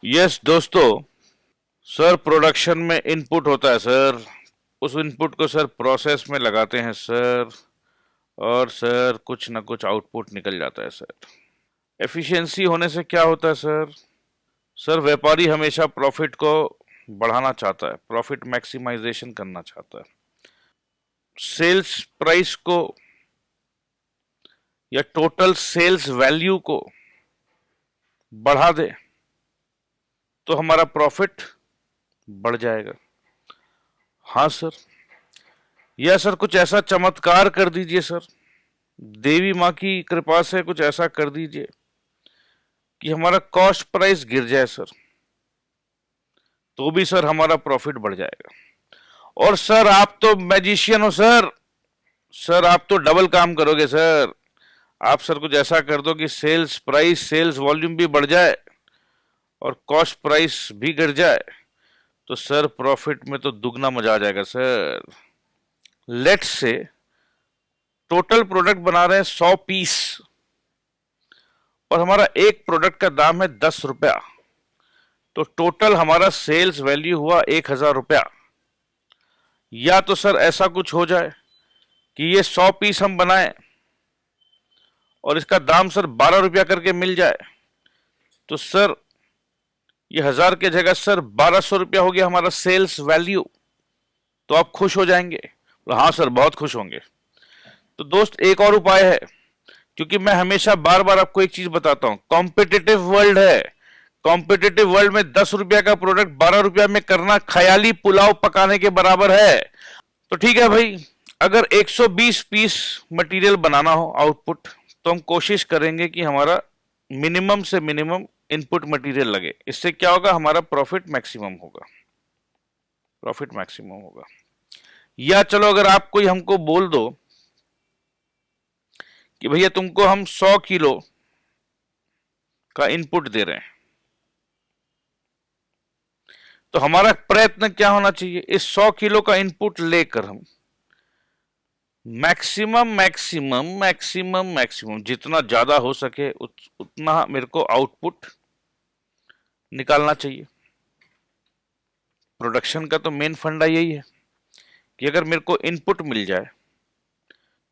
Yes दोस्तों, sir production में input होता है सर। उस इनपुट को सर प्रोसेस में लगाते हैं सर, और सर कुछ ना कुछ आउटपुट निकल जाता है सर। एफिशिएंसी होने से क्या होता है सर? सर व्यापारी हमेशा प्रॉफिट को बढ़ाना चाहता है, प्रॉफिट मैक्सिमाइजेशन करना चाहता है। सेल्स प्राइस को या टोटल सेल्स वैल्यू को बढ़ा दे तो हमारा प्रॉफिट बढ़ जाएगा। हाँ सर, या सर कुछ ऐसा चमत्कार कर दीजिए सर, देवी माँ की कृपा से कुछ ऐसा कर दीजिए कि हमारा कॉस्ट प्राइस गिर जाए सर, तो भी सर हमारा प्रॉफिट बढ़ जाएगा। और सर आप तो मैजिशियन हो सर, सर आप तो डबल काम करोगे सर। आप सर कुछ ऐसा कर दो कि सेल्स प्राइस, सेल्स वॉल्यूम भी बढ़ जाए और कॉस्ट प्राइस भी गिर जाए, तो सर प्रॉफिट में तो दुगना मजा आ जाएगा sir. Let's say total product बना रहे हैं 100 पीस और हमारा एक प्रोडक्ट का दाम है 10 रुपया, तो टोटल हमारा सेल्स वैल्यू हुआ 1,000 रुपया। या तो सर ऐसा कुछ हो जाए कि ये 100 पीस हम बनाए और इसका दाम सर 12 रुपया करके मिल जाए, तो सर ये 1,000 के जगह सर 1,200 रुपया हो गया हमारा सेल्स वैल्यू। तो आप खुश हो जाएंगे? हाँ सर, बहुत खुश होंगे। तो दोस्त एक और उपाय है, क्योंकि मैं हमेशा बार बार आपको एक चीज बताता हूं, कॉम्पिटिटिव वर्ल्ड है। कॉम्पिटिटिव वर्ल्ड में 10 रुपया का प्रोडक्ट 12 रुपया में करना ख्याली पुलाव पकाने के बराबर है। तो ठीक है भाई, अगर 120 पीस मटेरियल बनाना हो आउटपुट, तो हम कोशिश करेंगे कि हमारा मिनिमम से मिनिमम इनपुट मटेरियल लगे। इससे क्या होगा, हमारा प्रॉफिट मैक्सिमम होगा, प्रॉफिट मैक्सिमम होगा। या चलो अगर आप कोई हमको बोल दो कि भैया तुमको हम 100 किलो का इनपुट दे रहे हैं, तो हमारा प्रयत्न क्या होना चाहिए, इस 100 किलो का इनपुट लेकर हम मैक्सिमम मैक्सिमम मैक्सिमम मैक्सिमम जितना ज्यादा हो सके उतना मेरे को आउटपुट निकालना चाहिए। प्रोडक्शन का तो मेन फंडा यही है कि अगर मेरे को इनपुट मिल जाए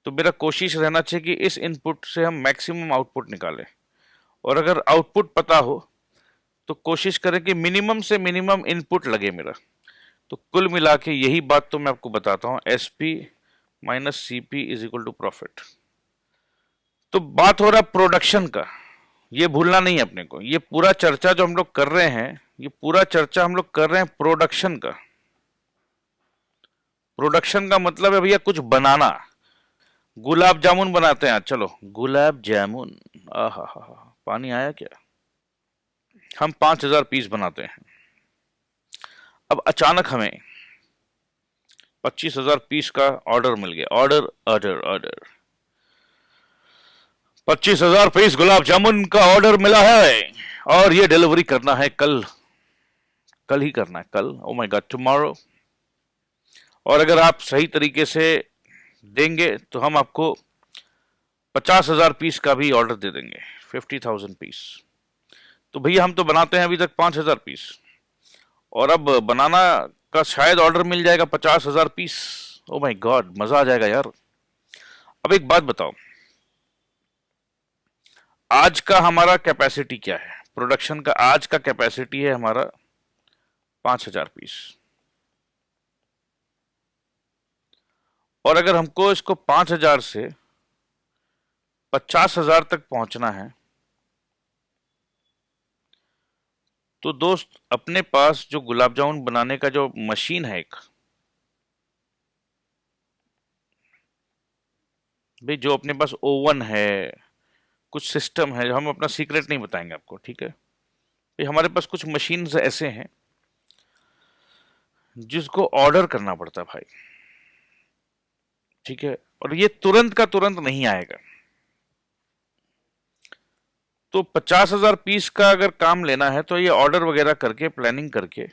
तो मेरा कोशिश रहना चाहिए कि इस इनपुट से हम मैक्सिमम आउटपुट निकालें, और अगर आउटपुट पता हो तो कोशिश करें कि मिनिमम से मिनिमम इनपुट लगे मेरा। तो कुल मिला के यही बात तो मैं आपको बताता हूं, SP minus CP is equal to profit. तो बात हो रहा प्रोडक्शन का, ये भूलना नहीं है अपने को। ये पूरा चर्चा जो हम लोग कर रहे हैं, ये पूरा चर्चा हम लोग कर रहे हैं प्रोडक्शन का। प्रोडक्शन का मतलब है भैया कुछ बनाना। गुलाब जामुन बनाते हैं, चलो गुलाब जामुन, आहा हा, पानी आया क्या? हम 5,000 पीस बनाते हैं। अब अचानक हमें 25,000 पीस का ऑर्डर मिल गया। Order order order 25,000 piece gulab jamun का ऑर्डर मिला है और ये डिलीवरी करना है कल, कल ही करना है, कल, ओ माय गॉड, टुमारो। और अगर आप सही तरीके से देंगे तो हम आपको 50,000 पीस का भी ऑर्डर दे देंगे, 50,000 पीस। तो भैया हम तो बनाते हैं अभी तक 5,000 पीस, और अब बनाना का शायद ऑर्डर मिल जाएगा 50,000 पीस। ओ माय गॉड, मजा आ जाएगा यार। अब एक बात बताओ, आज का हमारा कैपेसिटी क्या है? प्रोडक्शन का आज का कैपेसिटी है हमारा 5,000 पीस, और अगर हमको इसको 5,000 से 50,000 तक पहुंचना है, तो दोस्त अपने पास जो गुलाब जामुन बनाने का जो मशीन है एक, भाई जो अपने पास ओवन है, कुछ सिस्टम है, हम अपना सीक्रेट नहीं बताएंगे आपको, ठीक है भाई। हमारे पास कुछ मशीन्स ऐसे हैं जिसको ऑर्डर करना पड़ता है भाई, ठीक है, और ये तुरंत का तुरंत नहीं आएगा। तो 50,000 पीस का अगर काम लेना है तो ये ऑर्डर वगैरह करके, प्लानिंग करके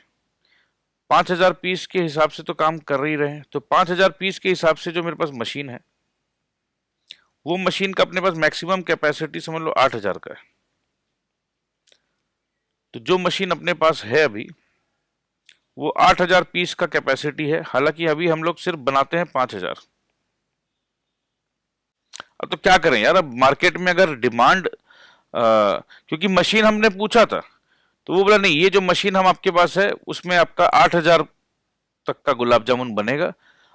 5,000 पीस के हिसाब से तो काम कर ही रहे हैं। तो 5,000 पीस के हिसाब से जो मेरे पास मशीन है, वो मशीन का अपने पास मैक्सिमम कैपेसिटी समझ लो 8,000 का है। तो जो मशीन अपने पास है अभी वो 8,000 पीस का कैपेसिटी है, हालांकि अभी हम लोग सिर्फ बनाते हैं 5,000। अब तो क्या करें यार, अब मार्केट में अगर डिमांड, क्योंकि मशीन हमने पूछा था तो वो बोला नहीं, ये जो मशीन हम आपके पास है उसमें आपका 8,000 तक का गुलाब जामुन बनेगा।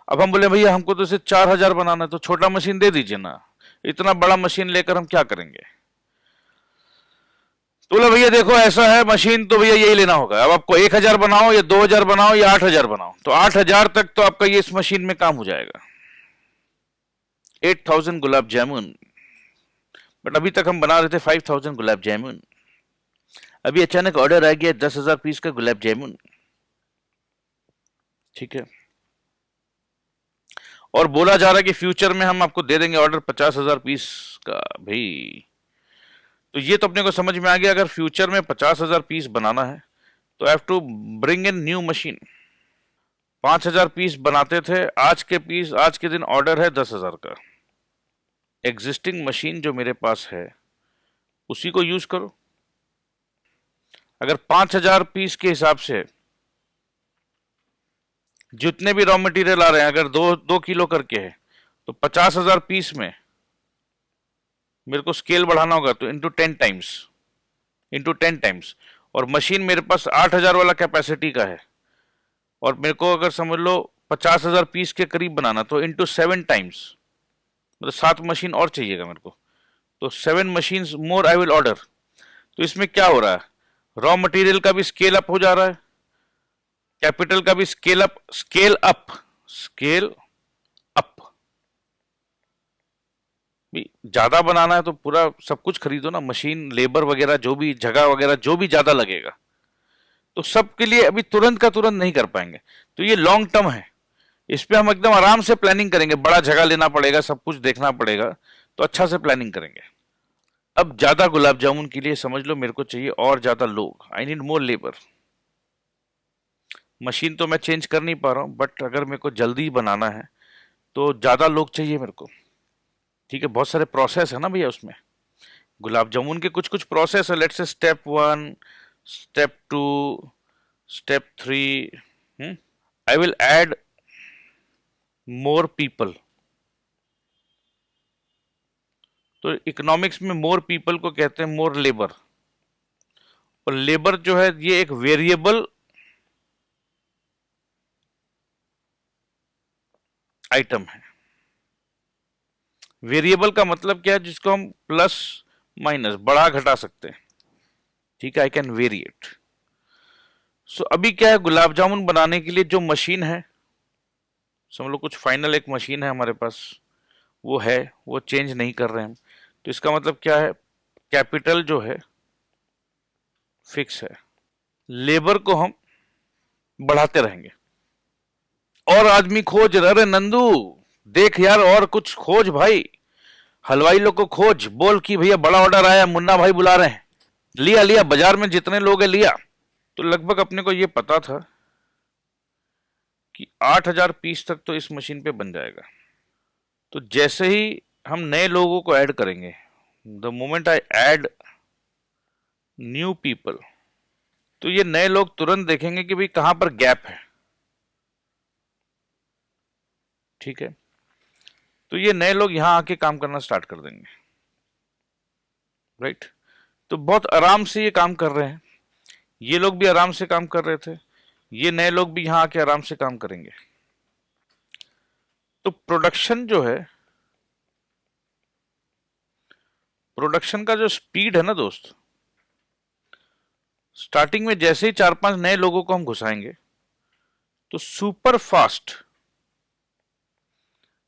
अब हम बोले भैया हमको तो सिर्फ 4,000 बनाना है, तो छोटा मशीन दे दीजिए ना, इतना बड़ा मशीन लेकर हम क्या करेंगे। तो बोला भैया देखो ऐसा है, मशीन तो भैया यही लेना होगा, अब आपको 1,000 बनाओ या 2,000 बनाओ या 8,000 बनाओ, तो 8,000 तक तो आपका ये इस मशीन में काम हो जाएगा, 8,000 गुलाब जामुन। बट अभी तक हम बना रहे थे 5,000 गुलाब जामुन। अभी अचानक ऑर्डर आ गया 10,000 पीस का गुलाब जामुन। ठीक है, और बोला जा रहा है कि फ्यूचर में हम आपको दे देंगे ऑर्डर 50,000 पीस का भाई। तो ये तो अपने को समझ में आ गया, अगर फ्यूचर में 50,000 पीस बनाना है तो have to bring in new machine. 5,000 piece बनाते थे, आज के दिन ऑर्डर है 10,000 का। एग्जिस्टिंग मशीन जो मेरे पास है उसी को यूज करो। अगर 5,000 पीस के हिसाब से जितने भी रॉ मटेरियल आ रहे हैं अगर 2 किलो करके है, तो 50,000 पीस में मेरे को स्केल बढ़ाना होगा, तो इंटू 10 टाइम्स। और मशीन मेरे पास 8,000 वाला कैपेसिटी का है, और मेरे को अगर समझ लो 50,000 पीस के करीब बनाना, तो इंटू 7 टाइम्स, मतलब 7 मशीन और चाहिएगा मेरे को, तो 7 machine more I will order. तो इसमें क्या हो रहा है, रॉ मटेरियल का भी स्केल अप हो जा रहा है, कैपिटल का भी स्केल अप भी। ज्यादा बनाना है तो पूरा सब कुछ खरीदो ना, मशीन, लेबर वगैरह, जो भी जगह वगैरह जो भी ज्यादा लगेगा, तो सबके लिए अभी तुरंत का तुरंत नहीं कर पाएंगे। तो ये लॉन्ग टर्म है, इस पे हम एकदम आराम से प्लानिंग करेंगे, बड़ा जगह लेना पड़ेगा, सब कुछ देखना पड़ेगा, तो अच्छा से प्लानिंग करेंगे। अब ज्यादा गुलाब जामुन के लिए समझ लो मेरे को चाहिए और ज्यादा लोग, I need more labour. Machine तो मैं चेंज कर नहीं पा रहा हूँ, बट अगर मेरे को जल्दी बनाना है तो ज्यादा लोग चाहिए मेरे को। ठीक है, बहुत सारे प्रोसेस है ना भैया उसमें, गुलाब जामुन के कुछ कुछ प्रोसेस है। Let's say step 1, step 2, step 3। I will add more people. तो इकोनॉमिक्स में मोर पीपल को कहते हैं मोर लेबर, और लेबर जो है ये एक वेरिएबल आइटम है। वेरिएबल का मतलब क्या है, जिसको हम प्लस माइनस बढ़ा घटा सकते हैं। ठीक है, आई कैन वेरी इट। सो अभी क्या है, गुलाब जामुन बनाने के लिए जो मशीन है, समझ लो कुछ फाइनल एक मशीन है हमारे पास, वो है, वो चेंज नहीं कर रहे हैं हम। तो इसका मतलब क्या है, कैपिटल जो है फिक्स है, लेबर को हम बढ़ाते रहेंगे। और आदमी खोज, अरे नंदू देख यार और कुछ खोज भाई, हलवाई लोग को खोज, बोल कि भैया बड़ा ऑर्डर आया, मुन्ना भाई बुला रहे हैं। लिया लिया, बाजार में जितने लोग हैं लिया। तो लगभग अपने को ये पता था कि 8,000 पीस तक तो इस मशीन पे बन जाएगा। तो जैसे ही हम नए लोगों को ऐड करेंगे, the moment I add new people, तो ये नए लोग तुरंत देखेंगे कि भाई कहां पर गैप है। ठीक है, तो ये नए लोग यहां आके काम करना स्टार्ट कर देंगे। राइट, तो बहुत आराम से ये काम कर रहे हैं, ये लोग भी आराम से काम कर रहे थे, ये नए लोग भी यहां आके आराम से काम करेंगे। तो प्रोडक्शन जो है, प्रोडक्शन का जो स्पीड है ना दोस्त, स्टार्टिंग में जैसे ही 4-5 नए लोगों को हम घुसाएंगे तो सुपर फास्ट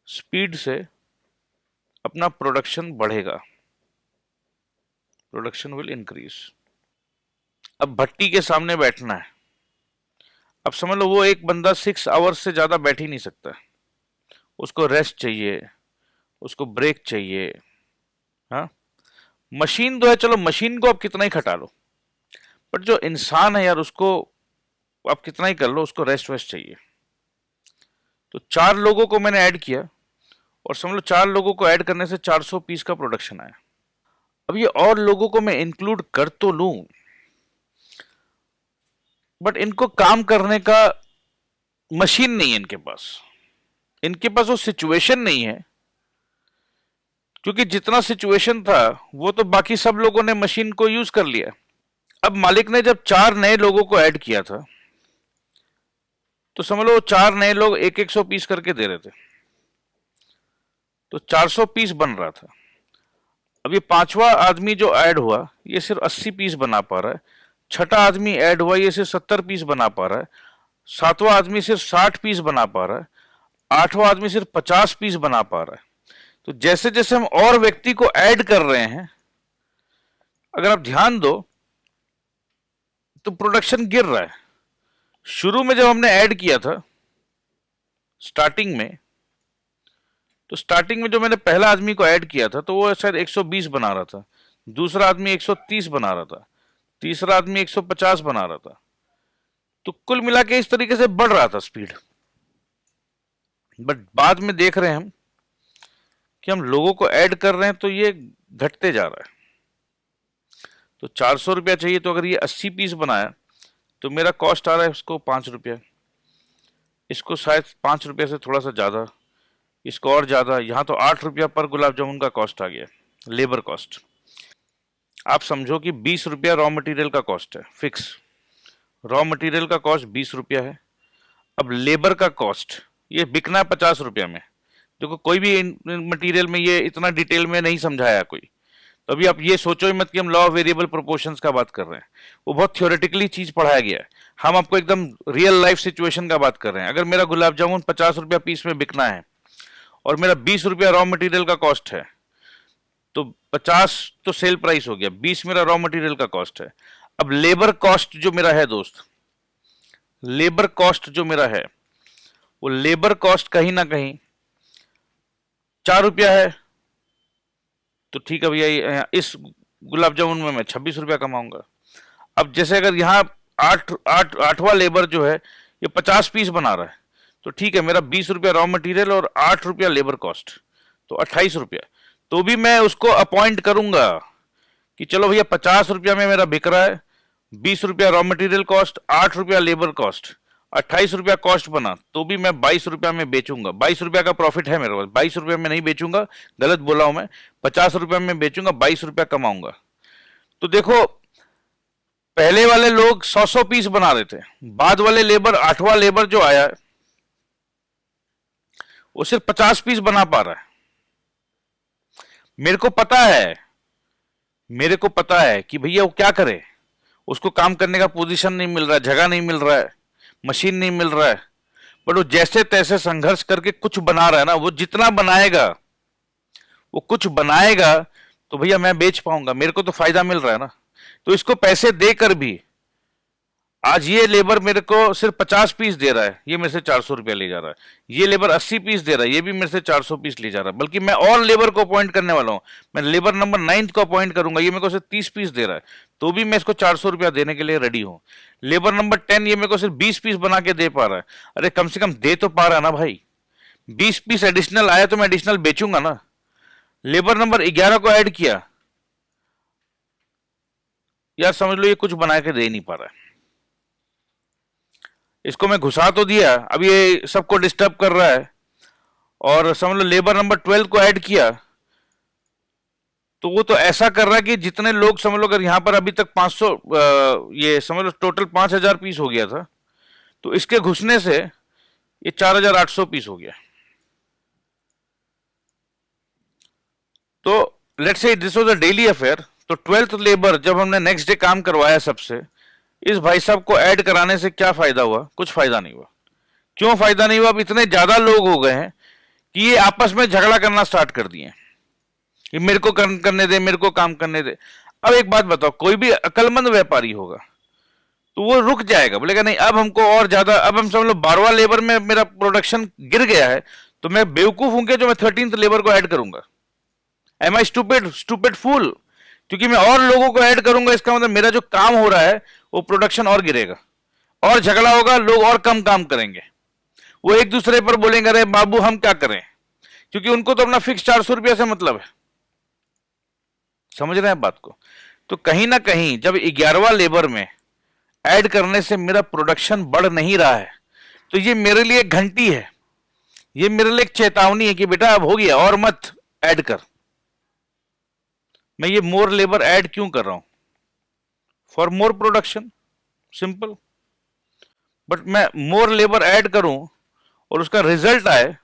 स्पीड से अपना प्रोडक्शन बढ़ेगा, प्रोडक्शन विल इंक्रीज। अब भट्टी के सामने बैठना है, अब समझ लो वो एक बंदा 6 आवर्स से ज्यादा बैठ ही नहीं सकता, उसको रेस्ट चाहिए, उसको ब्रेक चाहिए। हाँ, मशीन तो है, चलो मशीन को आप कितना ही खटा लो, बट जो इंसान है यार उसको आप कितना ही कर लो, उसको रेस्ट वेस्ट चाहिए। तो 4 लोगों को मैंने ऐड किया, और समझ लो 4 लोगों को ऐड करने से 400 पीस का प्रोडक्शन आया। अब ये और लोगों को मैं इंक्लूड कर तो लूं, बट इनको काम करने का मशीन नहीं है इनके पास वो सिचुएशन नहीं है, क्योंकि जितना सिचुएशन था वो तो बाकी सब लोगों ने मशीन को यूज कर लिया। अब मालिक ने जब 4 नए लोगों को ऐड किया था, तो समझ लो 4 नए लोग एक 100 पीस करके दे रहे थे, तो 400 पीस बन रहा था। अब ये 5वां आदमी जो ऐड हुआ ये सिर्फ 80 पीस बना पा रहा है, छठा आदमी ऐड हुआ ये सिर्फ 70 पीस बना पा रहा है, 7वां आदमी सिर्फ 60 पीस बना पा रहा है, 8वां आदमी सिर्फ 50 पीस बना पा रहा है। तो जैसे जैसे हम और व्यक्ति को ऐड कर रहे हैं, अगर आप ध्यान दो तो प्रोडक्शन गिर रहा है। शुरू में जब हमने ऐड किया था स्टार्टिंग में, तो स्टार्टिंग में जो मैंने पहला आदमी को ऐड किया था तो वो शायद 120 बना रहा था, दूसरा आदमी 130 बना रहा था, तीसरा आदमी 150 बना रहा था। तो कुल मिला के इस तरीके से बढ़ रहा था स्पीड। बट बाद में देख रहे हैं हम कि हम लोगों को ऐड कर रहे हैं तो ये घटते जा रहा है। तो 400 रुपया चाहिए, तो अगर ये 80 पीस बनाया तो मेरा कॉस्ट आ रहा है इसको 5 रुपया, इसको शायद 5 रुपये से थोड़ा सा ज़्यादा, इसको और ज़्यादा, यहाँ तो 8 रुपया पर गुलाब जामुन का कॉस्ट आ गया, लेबर कॉस्ट। आप समझो कि 20 रुपया रॉ मटेरियल का कॉस्ट है, फिक्स रॉ मटेरियल का कॉस्ट 20 रुपया है। अब लेबर का कॉस्ट, ये बिकना है 50 रुपया में। देखो कोई भी मटेरियल में ये इतना डिटेल में नहीं समझाया कोई, तो अभी आप ये सोचो ही मत कि हम लॉ ऑफ वेरिएबल प्रोपोर्शंस का बात कर रहे हैं, वो बहुत थियोरेटिकली चीज पढ़ाया गया है। हम आपको एकदम रियल लाइफ सिचुएशन का बात कर रहे हैं। अगर मेरा गुलाब जामुन 50 रुपया पीस में बिकना है और मेरा 20 रुपया रॉ मटेरियल का कॉस्ट है, तो 50 तो सेल प्राइस हो गया, 20 मेरा रॉ मटेरियल का कॉस्ट है। अब लेबर कॉस्ट जो मेरा है दोस्त, लेबर कॉस्ट जो मेरा है, वो लेबर कॉस्ट कहीं ना कहीं 4 रुपया है। तो ठीक है भैया, इस गुलाब जामुन में मैं 26 रुपया कमाऊंगा। अब जैसे अगर यहाँ 8वां लेबर जो है ये 50 पीस बना रहा है, तो ठीक है, मेरा 20 रुपया रॉ मटेरियल और 8 रुपया लेबर कॉस्ट, तो 28 रुपया। तो भी मैं उसको अपॉइंट करूंगा कि चलो भैया 50 रुपया में मेरा बिक रहा है, 20 रुपया रॉ मटेरियल कॉस्ट, 8 रुपया लेबर कॉस्ट, 28 रुपया कॉस्ट बना, तो भी मैं 22 रुपया में बेचूंगा। 22 रुपया का प्रॉफिट है मेरे पास, 22 रुपया में नहीं बेचूंगा, गलत बोला हूं मैं, 50 रुपया में बेचूंगा, 22 रुपया कमाऊंगा। तो देखो पहले वाले लोग 100 पीस बना रहे थे, बाद वाले लेबर 8वां लेबर जो आया वो सिर्फ 50 पीस बना पा रहा है। मेरे को पता है कि भैया वो क्या करे, उसको काम करने का पोजीशन नहीं मिल रहा है, जगह नहीं मिल रहा है, मशीन नहीं मिल रहा है, बट वो जैसे तैसे संघर्ष करके कुछ बना रहा है ना। वो जितना बनाएगा, वो कुछ बनाएगा तो भैया मैं बेच पाऊंगा, मेरे को तो फायदा मिल रहा है ना। तो इसको पैसे देकर भी आज ये लेबर मेरे को सिर्फ 50 पीस दे रहा है, ये मेरे से 400 रुपया ले जा रहा है। ये लेबर 80 पीस दे रहा है, ये भी मेरे से 400 पीस ले जा रहा है। बल्कि मैं और लेबर को अपॉइंट करने वाला हूं, मैं लेबर नंबर 9 को अपॉइंट करूंगा, ये मेरे को सिर्फ 30 पीस दे रहा है, तो भी मैं इसको 400 रुपया देने के लिए रेडी हूं। लेबर नंबर 10 ये मेरे को सिर्फ 20 पीस बना के दे पा रहा है, अरे कम से कम दे तो पा रहा है ना भाई। 20 पीस एडिशनल आया तो मैं एडिशनल बेचूंगा ना। लेबर नंबर 11 को ऐड किया, यार समझ लो ये कुछ बना के दे नहीं पा रहा है। इसको मैं घुसा तो दिया, अब ये सबको डिस्टर्ब कर रहा है। और समझ लो लेबर नंबर 12 को ऐड किया, तो वो तो ऐसा कर रहा है कि जितने लोग, समझ लो अगर यहां पर अभी तक 500, ये समझ लो टोटल 5000 पीस हो गया था, तो इसके घुसने से ये 4800 पीस हो गया। तो let's say this was a daily affair. तो 12th लेबर जब हमने नेक्स्ट डे काम करवाया सबसे, इस भाई साहब को ऐड कराने से क्या फायदा हुआ? कुछ फायदा नहीं हुआ। क्यों फायदा नहीं हुआ? अब इतने ज्यादा लोग हो गए हैं कि ये आपस में झगड़ा करना स्टार्ट कर दिए कि मेरे को करने दे, मेरे को काम करने दे। अब एक बात बताओ, कोई भी अकलमंद व्यापारी होगा तो वो रुक जाएगा, बोलेगा नहीं अब हमको और ज्यादा, अब हम समझ लो 12वां लेबर में मेरा प्रोडक्शन गिर गया है, तो मैं बेवकूफ हूं क्या जो मैं 13th लेबर को ऐड करूंगा? एम आई स्टूपिड? स्टूपिड फूल। क्योंकि मैं और लोगों को ऐड करूंगा, इसका मतलब मेरा जो काम हो रहा है वो प्रोडक्शन और गिरेगा, और झगड़ा होगा, लोग और कम काम करेंगे, वो एक दूसरे पर बोलेंगे अरे बाबू हम क्या करें, क्योंकि उनको तो अपना फिक्स 400 रुपया से मतलब है। समझ रहे हैं बात को? तो कहीं ना कहीं जब 11वां लेबर में ऐड करने से मेरा प्रोडक्शन बढ़ नहीं रहा है, तो ये मेरे लिए एक घंटी है, ये मेरे लिए एक चेतावनी है कि बेटा अब हो गया और मत ऐड कर। मैं ये मोर लेबर ऐड क्यों कर रहा हूं? For more production, simple. But मैं मोर लेबर ऐड करूं और उसका रिजल्ट आए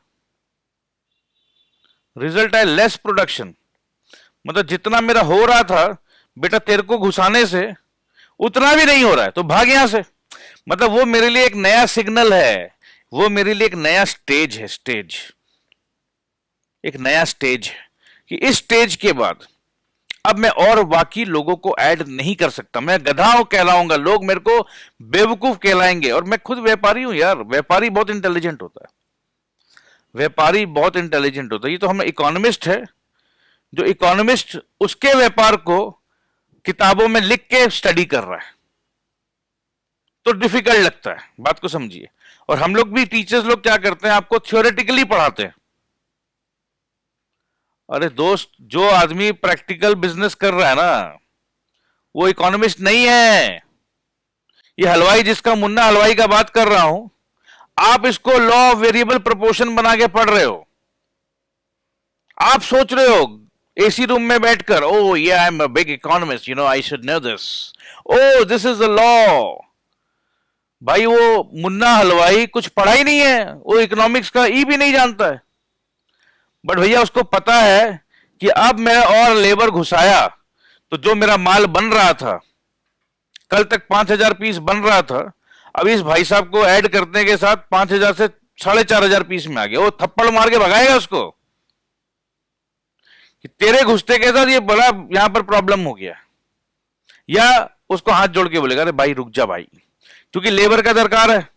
लेस प्रोडक्शन, मतलब जितना मेरा हो रहा था बेटा तेरे को घुसाने से उतना भी नहीं हो रहा है, तो भाग यहां से। मतलब वो मेरे लिए एक नया सिग्नल है, वो मेरे लिए एक नया स्टेज है, एक नया स्टेज है कि इस स्टेज के बाद अब मैं और बाकी लोगों को ऐड नहीं कर सकता। मैं गधा कहलाऊंगा, लोग मेरे को बेवकूफ कहलाएंगे। और मैं खुद व्यापारी हूं यार, व्यापारी बहुत इंटेलिजेंट होता है, व्यापारी बहुत इंटेलिजेंट होता है। ये तो हम इकोनॉमिस्ट है, जो इकोनॉमिस्ट उसके व्यापार को किताबों में लिख के स्टडी कर रहा है, तो डिफिकल्ट लगता है, बात को समझिए। और हम लोग भी टीचर्स लोग क्या करते हैं, आपको थ्योरेटिकली पढ़ाते हैं। अरे दोस्त, जो आदमी प्रैक्टिकल बिजनेस कर रहा है ना, वो इकोनॉमिस्ट नहीं है। ये हलवाई, जिसका मुन्ना हलवाई का बात कर रहा हूं, आप इसको लॉ ऑफ वेरिएबल प्रोपोर्शन बना के पढ़ रहे हो। आप सोच रहे हो एसी रूम में बैठकर, oh yeah I am a big economist, I should know this, oh this is the law. भाई वो मुन्ना हलवाई कुछ पढ़ा ही नहीं है, वो इकोनॉमिक्स का ई भी नहीं जानता है। बट भैया उसको पता है कि अब मैं और लेबर घुसाया तो जो मेरा माल बन रहा था, कल तक 5,000 पीस बन रहा था, अब इस भाई साहब को ऐड करने के साथ 5,000 से 4,500 पीस में आ गया। वो थप्पड़ मार के भगाएगा उसको कि तेरे घुसते के साथ ये बड़ा यहां पर प्रॉब्लम हो गया, या उसको हाथ जोड़ के बोलेगा अरे भाई रुक जा भाई, क्योंकि लेबर का दरकार है।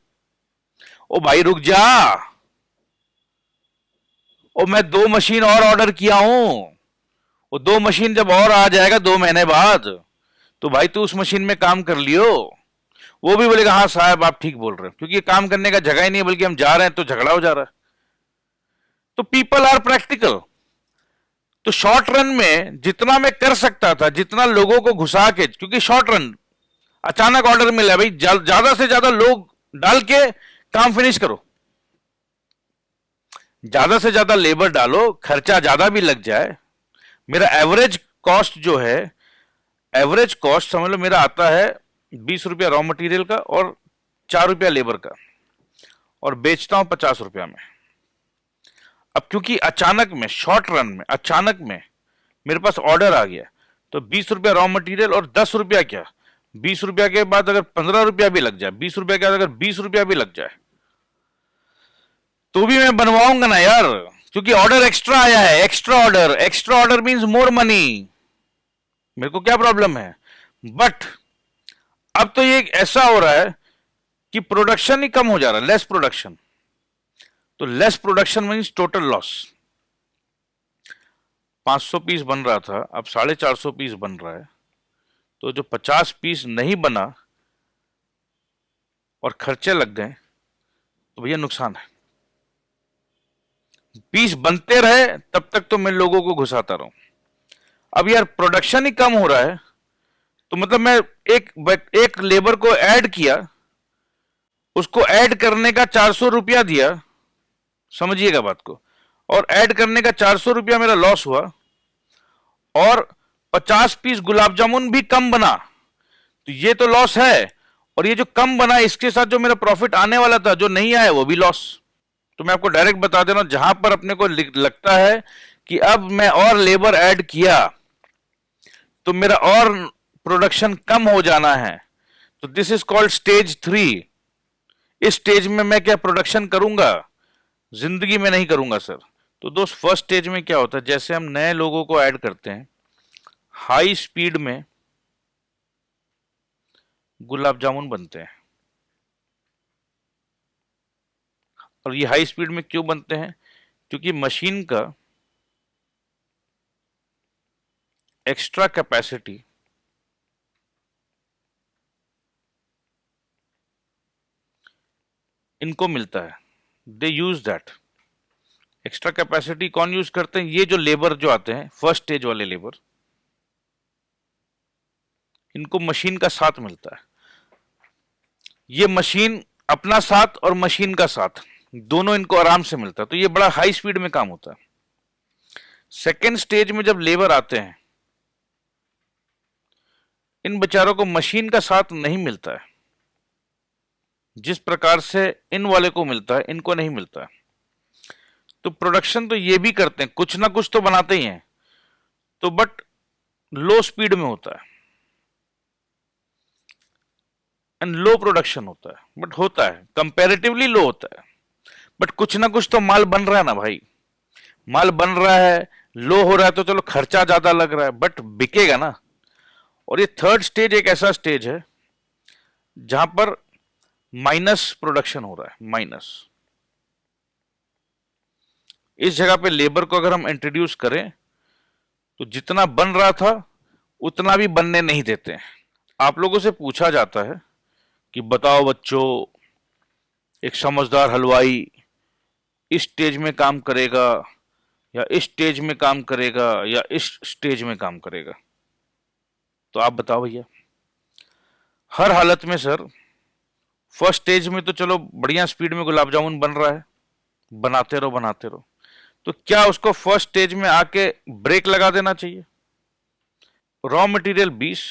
ओ भाई रुक जा, ओ मैं 2 मशीन और ऑर्डर किया हूं, वो 2 मशीन जब और आ जाएगा 2 महीने बाद, तो भाई तू उस मशीन में काम कर लियो। वो भी बोलेगा हाँ साहब आप ठीक बोल रहे हो, क्योंकि काम करने का जगह ही नहीं है, बल्कि हम जा रहे हैं तो झगड़ा हो जा रहा है। तो पीपल आर प्रैक्टिकल। तो शॉर्ट रन में जितना मैं कर सकता था, जितना लोगों को घुसा के, क्योंकि शॉर्ट रन अचानक ऑर्डर मिला भाई, ज्यादा से ज्यादा लोग डाल के काम फिनिश करो, ज्यादा से ज्यादा लेबर डालो, खर्चा ज्यादा भी लग जाए। मेरा एवरेज कॉस्ट जो है, एवरेज कॉस्ट समझ लो मेरा आता है 20 रुपया रॉ मटेरियल का और 4 रुपया लेबर का, और बेचता हूं 50 रुपया में। अब क्योंकि अचानक में, शॉर्ट रन में अचानक में मेरे पास ऑर्डर आ गया, तो 20 रुपया रॉ मटेरियल और 10 रुपया क्या, 20 रुपया के बाद अगर 15 रुपया भी लग जाए, 20 रुपया के बाद अगर 20 रुपया भी लग जाए, तो भी मैं बनवाऊंगा ना यार, क्योंकि ऑर्डर एक्स्ट्रा आया है। Extra order means more money, मेरे को क्या प्रॉब्लम है। बट अब तो ये ऐसा हो रहा है कि प्रोडक्शन ही कम हो जा रहा है, लेस प्रोडक्शन। तो less production means total loss. 500 piece बन रहा था, अब 450 पीस बन रहा है, तो जो 50 पीस नहीं बना और खर्चे लग गए, तो भैया नुकसान है। पीस बनते रहे तब तक तो मैं लोगों को घुसाता रहूं। अब यार प्रोडक्शन ही कम हो रहा है, तो मतलब मैं एक लेबर को ऐड किया, उसको ऐड करने का 400 रुपया दिया, समझिएगा बात को, और ऐड करने का 400 रुपया मेरा लॉस हुआ, और 50 पीस गुलाब जामुन भी कम बना, तो ये तो लॉस है। और ये जो कम बना, इसके साथ जो मेरा प्रॉफिट आने वाला था, जो नहीं आया, वो भी लॉस। तो मैं आपको डायरेक्ट बता दे रहा हूं, जहां पर अपने को लगता है कि अब मैं और लेबर ऐड किया तो मेरा और प्रोडक्शन कम हो जाना है, तो दिस इज कॉल्ड स्टेज 3। इस स्टेज में मैं क्या प्रोडक्शन करूंगा? जिंदगी में नहीं करूंगा सर। तो दोस्त, फर्स्ट स्टेज में क्या होता है, जैसे हम नए लोगों को ऐड करते हैं, हाई स्पीड में गुलाब जामुन बनते हैं। और ये हाई स्पीड में क्यों बनते हैं? क्योंकि मशीन का एक्स्ट्रा कैपेसिटी इनको मिलता है, दे यूज दैट एक्स्ट्रा कैपेसिटी। कौन यूज करते हैं? ये जो लेबर जो आते हैं, फर्स्ट स्टेज वाले लेबर, इनको मशीन का साथ मिलता है। ये मशीन अपना साथ और मशीन का साथ दोनों इनको आराम से मिलता है, तो ये बड़ा हाई स्पीड में काम होता है। सेकेंड स्टेज में जब लेबर आते हैं, इन बेचारों को मशीन का साथ नहीं मिलता है, जिस प्रकार से इन वाले को मिलता है इनको नहीं मिलता है। तो प्रोडक्शन तो ये भी करते हैं, कुछ ना कुछ तो बनाते ही हैं, तो बट लो स्पीड में होता है एंड लो प्रोडक्शन होता है, बट होता है कंपैरेटिवली लो होता है, बट कुछ ना कुछ तो माल बन रहा है ना भाई। माल बन रहा है, लो हो रहा है, तो चलो खर्चा ज्यादा लग रहा है बट बिकेगा ना। और ये थर्ड स्टेज एक ऐसा स्टेज है जहां पर माइनस प्रोडक्शन हो रहा है, माइनस। इस जगह पे लेबर को अगर हम इंट्रोड्यूस करें तो जितना बन रहा था उतना भी बनने नहीं देते हैं। आप लोगों से पूछा जाता है कि बताओ बच्चों, एक समझदार हलवाई इस स्टेज में काम करेगा या इस स्टेज में काम करेगा या इस स्टेज में काम करेगा, तो आप बताओ भैया। हर हालत में सर, फर्स्ट स्टेज में तो चलो बढ़िया स्पीड में गुलाब जामुन बन रहा है, बनाते रहो बनाते रहो, तो क्या उसको फर्स्ट स्टेज में आके ब्रेक लगा देना चाहिए? रॉ मटेरियल 20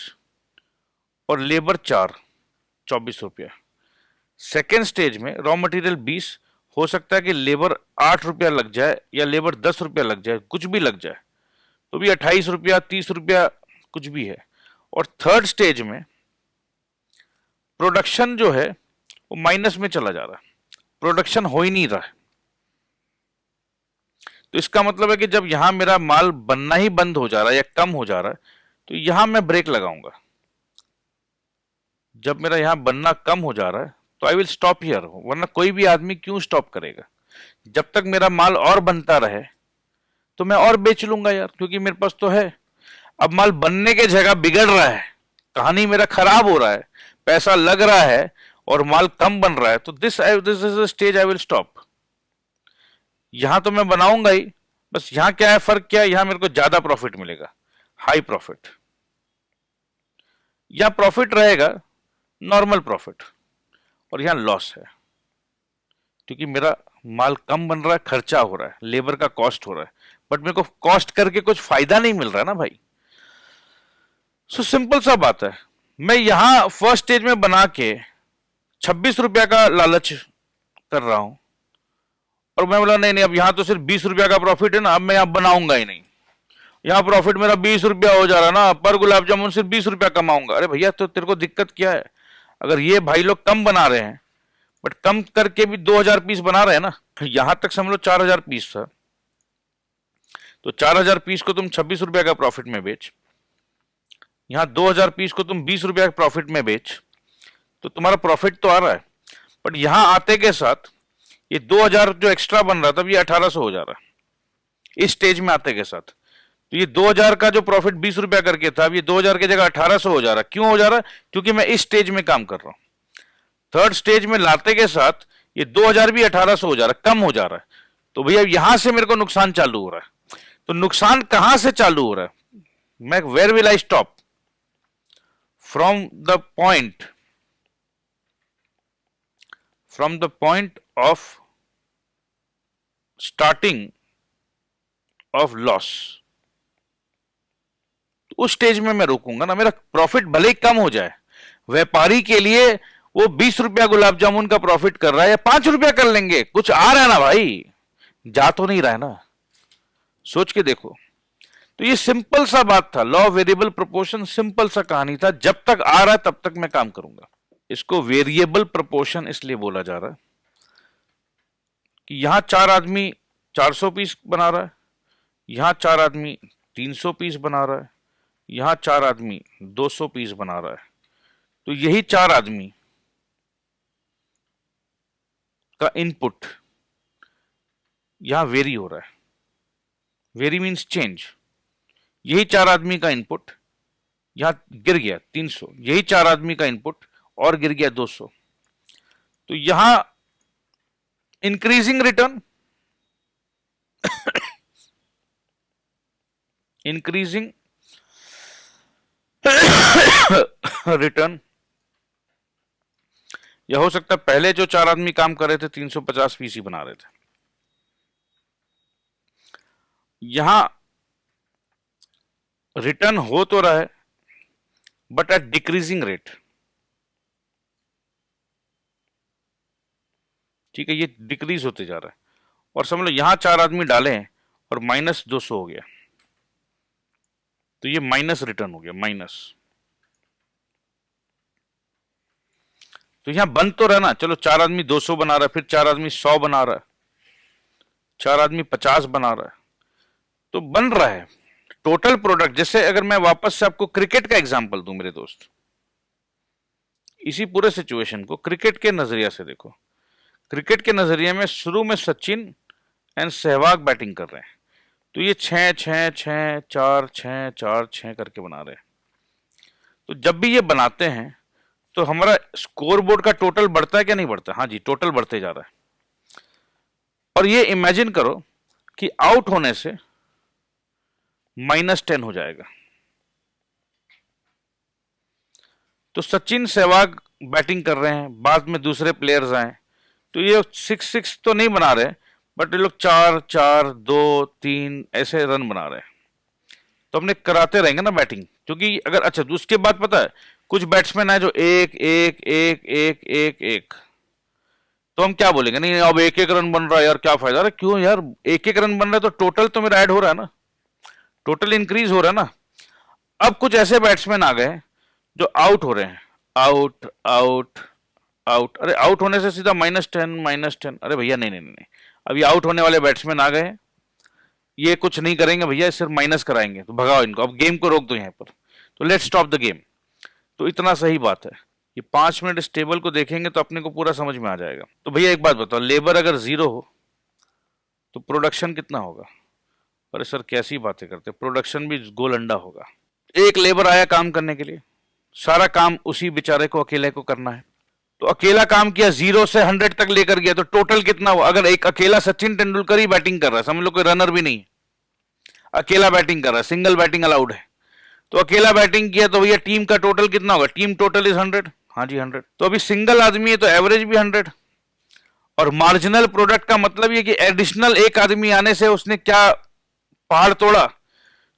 और लेबर 4, 24 रुपया। सेकेंड स्टेज में रॉ मटेरियल 20, हो सकता है कि लेबर 8 रुपया लग जाए या लेबर 10 रुपया लग जाए, कुछ भी लग जाए, तो भी 28 रुपया, 30 रुपया, कुछ भी है। और थर्ड स्टेज में प्रोडक्शन जो है वो माइनस में चला जा रहा है, प्रोडक्शन हो ही नहीं रहा है। तो इसका मतलब है कि जब यहां मेरा माल बनना ही बंद हो जा रहा है या कम हो जा रहा है, तो यहां मैं ब्रेक लगाऊंगा। जब मेरा यहां बनना कम हो जा रहा है तो आई विल स्टॉप हियर, वरना कोई भी आदमी क्यों स्टॉप करेगा? जब तक मेरा माल और बनता रहे तो मैं और बेच लूंगा यार, क्योंकि मेरे पास तो है। अब माल बनने के जगह बिगड़ रहा है, कहानी मेरा खराब हो रहा है, पैसा लग रहा है और माल कम बन रहा है, तो this is stage I will stop. यहां तो मैं बनाऊंगा ही, बस यहां क्या है, फर्क क्या है, यहां मेरे को ज्यादा प्रॉफिट मिलेगा, हाई प्रॉफिट। यहां प्रॉफिट रहेगा नॉर्मल प्रॉफिट, और यहां लॉस है क्योंकि मेरा माल कम बन रहा है, खर्चा हो रहा है, लेबर का कॉस्ट हो रहा है, बट मेरे को कॉस्ट करके कुछ फायदा नहीं मिल रहा है ना भाई। सो सिंपल सा बात है, मैं यहां फर्स्ट स्टेज में बना के 26 रुपया का लालच कर रहा हूं, और मैं बोला नहीं नहीं, अब यहां तो सिर्फ 20 रुपया का प्रॉफिट है ना, अब मैं यहां बनाऊंगा ही नहीं। यहाँ प्रॉफिट मेरा 20 रुपया हो जा रहा है ना, पर गुलाब जामुन सिर्फ 20 रुपया कमाऊंगा। अरे भैया, तो तेरे को दिक्कत क्या है? अगर ये भाई लोग कम बना रहे हैं, बट कम करके भी 2000 पीस बना रहे हैं ना, यहां तक समझ लो 4000 पीस था, तो 4000 पीस को तुम 26 रुपया का प्रॉफिट में बेच, यहाँ 2000 पीस को तुम 20 रुपया का प्रॉफिट में बेच, तो तुम्हारा प्रॉफिट तो आ रहा है। बट यहां आते के साथ ये 2000 जो एक्स्ट्रा बन रहा था, ये 1800 हो जा रहा है इस स्टेज में आते के साथ। तो ये 2000 का जो प्रॉफिट 20 रुपया करके था, अब ये 2000 की जगह 1800 हो जा रहा है। क्यों हो जा रहा है? क्योंकि मैं इस स्टेज में काम कर रहा हूं। थर्ड स्टेज में लाते के साथ ये 2000 भी 1800 हो जा रहा है, कम हो जा रहा है। तो भैया यहां से मेरे को नुकसान चालू हो रहा है। तो नुकसान कहां से चालू हो रहा है? मैं where will I stop? From the point, from the point of starting of loss, उस स्टेज में मैं रोकूंगा ना। मेरा प्रॉफिट भले ही कम हो जाए, व्यापारी के लिए वो 20 रुपया गुलाब जामुन का प्रॉफिट कर रहा है या 5 रुपया कर लेंगे, कुछ आ रहा है ना भाई, जा तो नहीं रहा है ना। सोच के देखो। तो ये सिंपल सा बात था, लॉ वेरिएबल प्रोपोर्शन, सिंपल सा कहानी था। जब तक आ रहा है तब तक मैं काम करूंगा। इसको वेरिएबल प्रोपोर्शन इसलिए बोला जा रहा है कि यहां 4 आदमी 400 पीस बना रहा है, यहां 4 आदमी 300 पीस बना रहा है, यहां 4 आदमी 200 पीस बना रहा है। तो यही 4 आदमी का इनपुट यहां वेरी हो रहा है। Very means change. यही 4 आदमी का इनपुट यहां गिर गया 300, यही 4 आदमी का इनपुट और गिर गया 200। तो यहां इंक्रीजिंग रिटर्न, इंक्रीजिंग रिटर्न, या हो सकता है पहले जो 4 आदमी काम कर रहे थे 350 पीस ही बना रहे थे। यहां रिटर्न हो तो रहा है बट एट डिक्रीजिंग रेट। ठीक है, ये डिक्रीज होते जा रहा है। और समझ लो यहां 4 आदमी डाले हैं और -200 हो गया, तो ये माइनस रिटर्न हो गया, माइनस। तो यहां बंद तो रहना, चलो 4 आदमी 200 बना रहा है, फिर 4 आदमी 100 बना रहा है, 4 आदमी 50 बना रहा है, तो बन रहा है टोटल प्रोडक्ट। जैसे अगर मैं वापस से आपको क्रिकेट का एग्जांपल दूं मेरे दोस्त, इसी पूरे सिचुएशन को क्रिकेट के नजरिया से देखो। क्रिकेट के नजरिए में शुरू में सचिन एंड सहवाग बैटिंग कर रहे हैं, तो ये 6-6-6-4-6-4-6 करके बना रहे हैं। तो जब भी ये बनाते हैं तो हमारा स्कोर बोर्ड का टोटल बढ़ता है क्या नहीं बढ़ता? हाँ जी, टोटल बढ़ते जा रहा है। और ये इमेजिन करो कि आउट होने से -10 हो जाएगा, तो सचिन सहवाग बैटिंग कर रहे हैं, बाद में दूसरे प्लेयर्स आए, तो ये 6-6 तो नहीं बना रहे, बट ये लोग 4-4-2-3 ऐसे रन बना रहे हैं। तो अपने कराते रहेंगे ना बैटिंग, क्योंकि अगर अच्छा उसके बाद पता है कुछ बैट्समैन है जो 1-1-1-1-1-1, तो हम क्या बोलेंगे, नहीं अब 1-1 रन बन रहा है यार, क्या फायदा? अरे क्यों यार, 1-1 रन बन रहा है तो टोटल तो मेरा ऐड हो रहा है ना, टोटल इंक्रीज हो रहा है ना। अब कुछ ऐसे बैट्समैन आ गए जो आउट हो रहे हैं, आउट आउट आउट, अरे आउट होने से सीधा -10, अरे भैया नहीं नहीं नहीं, अभी आउट होने वाले बैट्समैन आ गए हैं, ये कुछ नहीं करेंगे भैया, सिर्फ माइनस कराएंगे, तो भगाओ इनको, अब गेम को रोक दो यहाँ पर, तो लेट्स स्टॉप द गेम। तो इतना सही बात है, ये 5 मिनट इस टेबल को देखेंगे तो अपने को पूरा समझ में आ जाएगा। तो भैया एक बात बताओ, लेबर अगर 0 हो तो प्रोडक्शन कितना होगा? अरे सर कैसी बातें करते, प्रोडक्शन भी गोल अंडा होगा। एक लेबर आया काम करने के लिए, सारा काम उसी बेचारे को अकेले को करना है, तो अकेला काम किया, 0 से 100 तक लेकर गया, तो टोटल कितना हुआ? अगर एक अकेला सचिन तेंदुलकर ही बैटिंग कर रहा है, समझ लो कोई रनर भी नहीं है, अकेला बैटिंग कर रहा है, सिंगल बैटिंग अलाउड है, तो अकेला बैटिंग किया, तो भैया टीम का टोटल कितना होगा? टीम टोटल इज 100, हाँ जी 100, तो अभी सिंगल आदमी है तो एवरेज भी 100। और मार्जिनल प्रोडक्ट का मतलब ये कि एडिशनल एक आदमी आने से उसने क्या पहाड़ तोड़ा?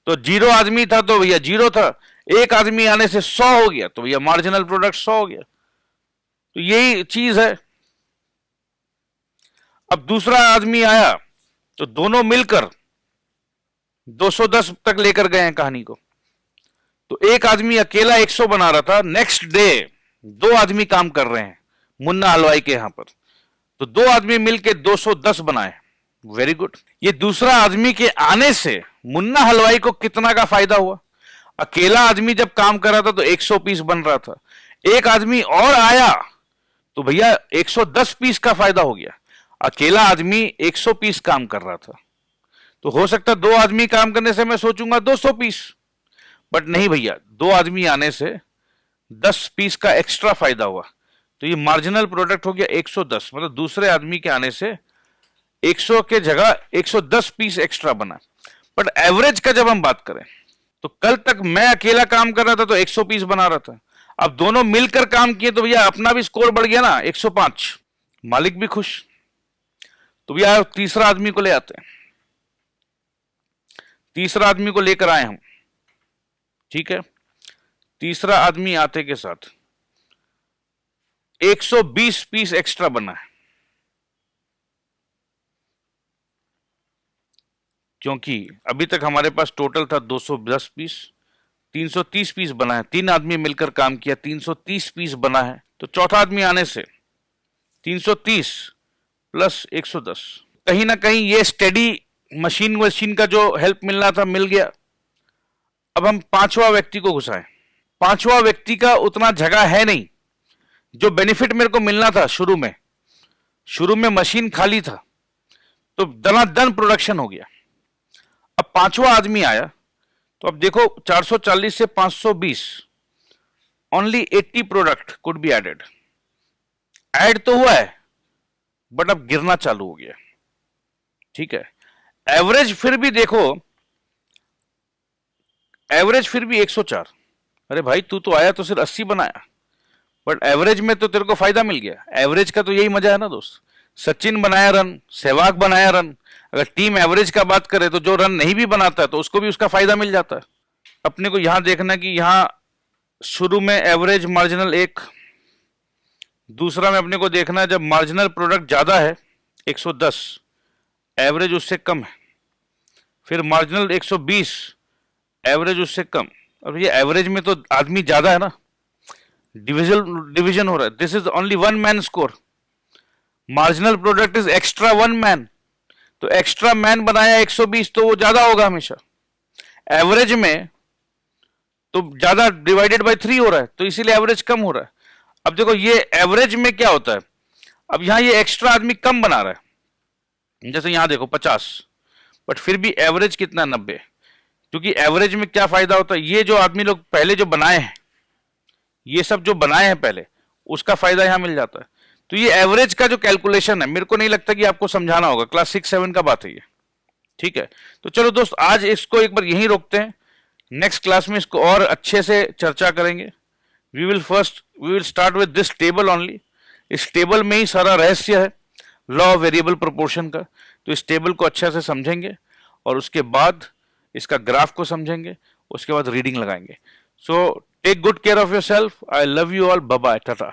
तो 0 आदमी था तो भैया 0 था, एक आदमी आने से 100 हो गया, तो भैया मार्जिनल प्रोडक्ट 100 हो गया। तो यही चीज है। अब दूसरा आदमी आया तो दोनों मिलकर 210 तक लेकर गए हैं कहानी को, तो एक आदमी अकेला 100 बना रहा था, नेक्स्ट डे 2 आदमी काम कर रहे हैं मुन्ना हलवाई के यहां पर, तो 2 आदमी मिलकर 210 बनाए, वेरी गुड। ये दूसरा आदमी के आने से मुन्ना हलवाई को कितना का फायदा हुआ? अकेला आदमी जब काम कर रहा था तो 100 पीस बन रहा था, एक आदमी और आया तो भैया 110 पीस का फायदा हो गया। अकेला आदमी 100 पीस काम कर रहा था, तो हो सकता है 2 आदमी काम करने से मैं सोचूंगा 200 पीस, बट नहीं भैया, 2 आदमी आने से 10 पीस का एक्स्ट्रा फायदा हुआ, तो ये मार्जिनल प्रोडक्ट हो गया 110, मतलब दूसरे आदमी के आने से 100 के जगह 110 पीस एक्स्ट्रा बना। बट एवरेज का जब हम बात करें तो कल तक मैं अकेला काम कर रहा था तो 100 पीस बना रहा था, अब दोनों मिलकर काम किए तो भैया अपना भी स्कोर बढ़ गया ना, 105, मालिक भी खुश। तो भैया तीसरा आदमी को ले आते हैं, तीसरा आदमी को लेकर आए हम, ठीक है। तीसरा आदमी आते के साथ 120 पीस एक्स्ट्रा बना है, क्योंकि अभी तक हमारे पास टोटल था 210 पीस, 330 पीस बना है, 3 आदमी मिलकर काम किया, 330 पीस बना है, तो चौथा आदमी आने से 330 प्लस 110, कहीं ना कहीं ये स्टेडी मशीन का जो हेल्प मिलना था मिल गया। अब हम 5वां व्यक्ति को घुसाएं, 5वां व्यक्ति का उतना जगह है नहीं, जो बेनिफिट मेरे को मिलना था शुरू में मशीन खाली था, तो दनादन प्रोडक्शन हो गया। अब 5वां आदमी आया तो अब देखो 440 से 520, only 80 product could be added, add तो हुआ है बट अब गिरना चालू हो गया, ठीक है। एवरेज फिर भी देखो, एवरेज फिर भी 104, अरे भाई तू तो आया तो सिर्फ 80 बनाया, बट एवरेज में तो तेरे को फायदा मिल गया। एवरेज का तो यही मजा है ना दोस्त। सचिन बनाया रन, सहवाग बनाया रन। अगर टीम एवरेज का बात करे तो जो रन नहीं भी बनाता है तो उसको भी उसका फायदा मिल जाता है। अपने को यहां देखना कि यहां शुरू में एवरेज मार्जिनल 1, दूसरा में अपने को देखना है जब मार्जिनल प्रोडक्ट ज्यादा है 110, एवरेज उससे कम है, फिर मार्जिनल 120, एवरेज उससे कम। अब ये एवरेज में तो आदमी ज्यादा है ना, डिविजन हो रहा है। This is only one man score. Marginal product is extra one man, तो एक्स्ट्रा मैन बनाया 120 तो वो ज्यादा होगा हमेशा। एवरेज में तो ज्यादा डिवाइडेड बाय 3 हो रहा है, तो इसीलिए एवरेज कम हो रहा है। अब देखो ये एवरेज में क्या होता है, अब यहां ये एक्स्ट्रा आदमी कम बना रहा है, जैसे यहां देखो 50, बट फिर भी एवरेज कितना 90, क्योंकि एवरेज में क्या फायदा होता है, ये जो आदमी लोग पहले जो बनाए हैं, ये सब जो बनाए हैं पहले, उसका फायदा यहां मिल जाता है। तो ये एवरेज का जो कैलकुलेशन है, मेरे को नहीं लगता कि आपको समझाना होगा, क्लास 6-7 का बात है ये, ठीक है। तो चलो दोस्त, आज इसको एक बार यहीं रोकते हैं, नेक्स्ट क्लास में इसको और अच्छे से चर्चा करेंगे। We will start with this table only. इस टेबल में ही सारा रहस्य है लॉ ऑफ वेरिएबल प्रोपोर्शन का। तो इस टेबल को अच्छे से समझेंगे और उसके बाद इसका ग्राफ को समझेंगे, उसके बाद रीडिंग लगाएंगे। So take good care of your self. I love you all. Bye bye, Tata.